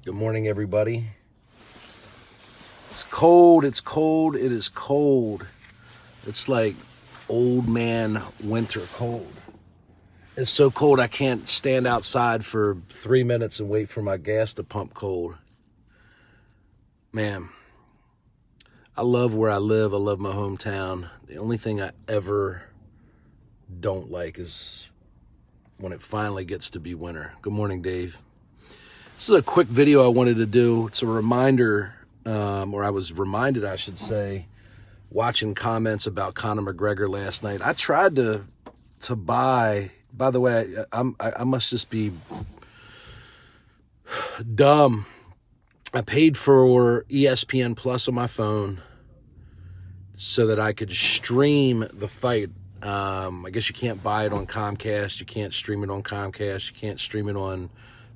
Good morning, everybody. It's cold, it is cold. It's like old man winter cold. It's so cold I can't stand outside for 3 minutes and wait for my gas to pump cold. Man, I love where I live. I love my hometown. The only thing I ever don't like is when it finally gets to be winter. Good morning, Dave. This is a quick video I wanted to do. It's a reminder, or I was reminded, I should say, watching comments about Conor McGregor last night. I tried to buy, by the way, I must just be dumb. I paid for ESPN Plus on my phone so that I could stream the fight. I guess you can't buy it on Comcast. You can't stream it on Comcast. You can't stream it on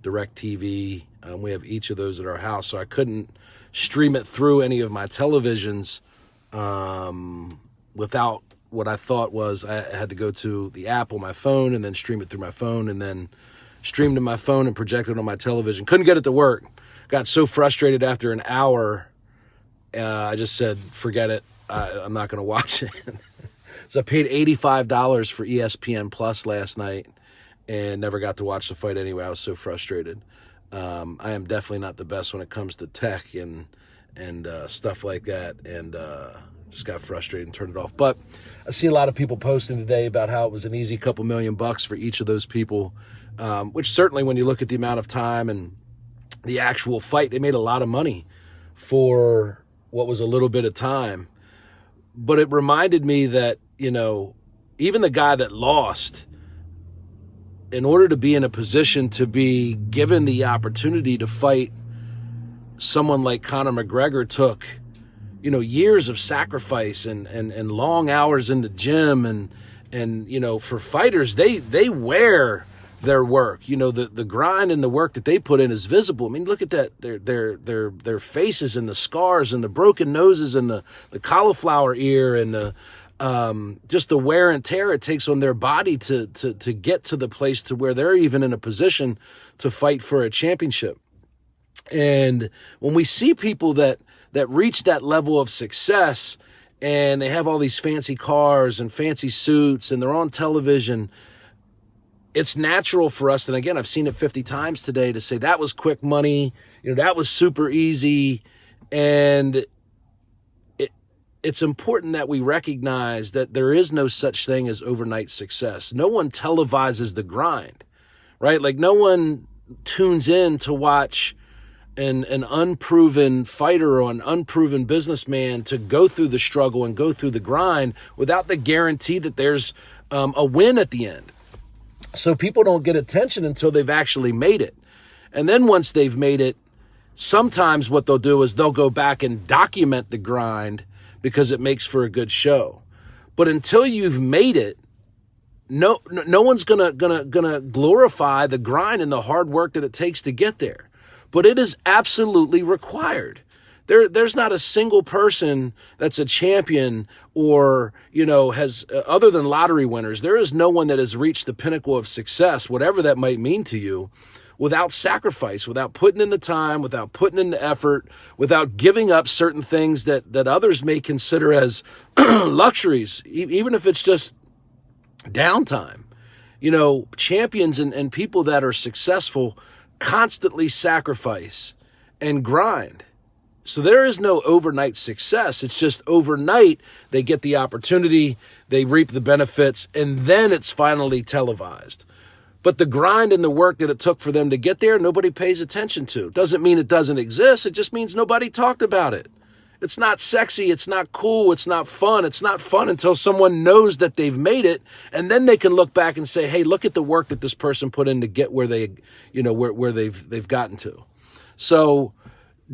DirecTV. We have each of those at our house, so I couldn't stream it through any of my televisions without what I thought was I had to go to the app on my phone and then stream it through my phone and then stream to my phone and project it on my television. Couldn't get it to work. Got so frustrated after an hour, I just said, forget it. I'm not going to watch it. So I paid $85 for ESPN Plus last night and never got to watch the fight anyway. I was so frustrated. I am definitely not the best when it comes to tech and stuff like that, and just got frustrated and turned it off. But I see a lot of people posting today about how it was an easy couple $1,000,000 for each of those people, which certainly when you look at the amount of time and the actual fight, they made a lot of money for what was a little bit of time. But it reminded me that, even the guy that lost, in order to be in a position to be given the opportunity to fight someone like Conor McGregor took, years of sacrifice and long hours in the gym. And for fighters, they wear their work. The grind and the work that they put in is visible. I mean, look at that, their faces and the scars and the broken noses and the cauliflower ear and the just the wear and tear it takes on their body to get to the place to where they're even in a position to fight for a championship. And when we see people that reach that level of success and they have all these fancy cars and fancy suits and they're on television, it's natural for us, and again, I've seen it 50 times today, to say that was quick money, that was super easy. And it's important that we recognize that there is no such thing as overnight success. No one televises the grind, right? Like, no one tunes in to watch an unproven fighter or an unproven businessman to go through the struggle and go through the grind without the guarantee that there's a win at the end. So people don't get attention until they've actually made it. And then once they've made it, sometimes what they'll do is they'll go back and document the grind because it makes for a good show. But until you've made it, no one's gonna glorify the grind and the hard work that it takes to get there. But it is absolutely required. There's not a single person that's a champion or, has, other than lottery winners, there is no one that has reached the pinnacle of success, whatever that might mean to you, without sacrifice, without putting in the time, without putting in the effort, without giving up certain things that others may consider as luxuries, even if it's just downtime. Champions and people that are successful constantly sacrifice and grind. So there is no overnight success. It's just overnight they get the opportunity, they reap the benefits, and then it's finally televised. But the grind and the work that it took for them to get there, nobody pays attention to. It doesn't mean it doesn't exist. It just means nobody talked about it. It's not sexy. It's not cool. It's not fun. It's not fun until someone knows that they've made it. And then they can look back and say, hey, look at the work that this person put in to get where they, where they've gotten to. So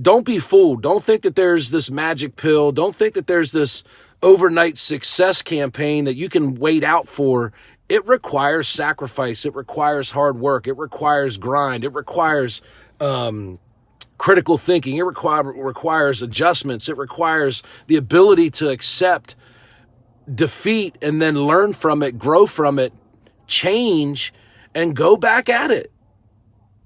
don't be fooled. Don't think that there's this magic pill. Don't think that there's this overnight success campaign that you can wait out for. It requires sacrifice. It requires hard work. It requires grind. It requires critical thinking. It requires adjustments. It requires the ability to accept defeat and then learn from it, grow from it, change, and go back at it.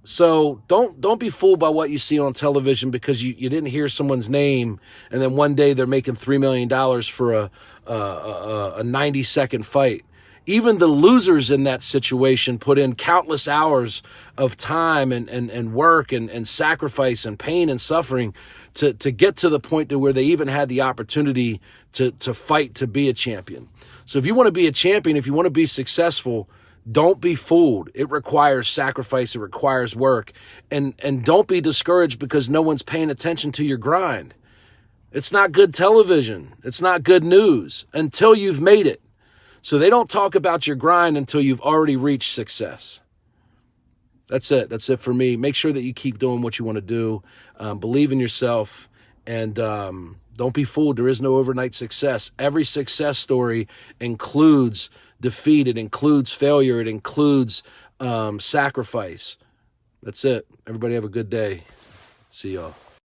So don't be fooled by what you see on television because you didn't hear someone's name and then one day they're making $3 million for a 90-second fight. Even the losers in that situation put in countless hours of time and work and sacrifice and pain and suffering to get to the point to where they even had the opportunity to fight to be a champion. So if you want to be a champion, if you want to be successful, don't be fooled. It requires sacrifice. It requires work. And don't be discouraged because no one's paying attention to your grind. It's not good television. It's not good news until you've made it. So they don't talk about your grind until you've already reached success. That's it. That's it for me. Make sure that you keep doing what you want to do. Believe in yourself. And don't be fooled. There is no overnight success. Every success story includes defeat. It includes failure. It includes sacrifice. That's it. Everybody have a good day. See y'all.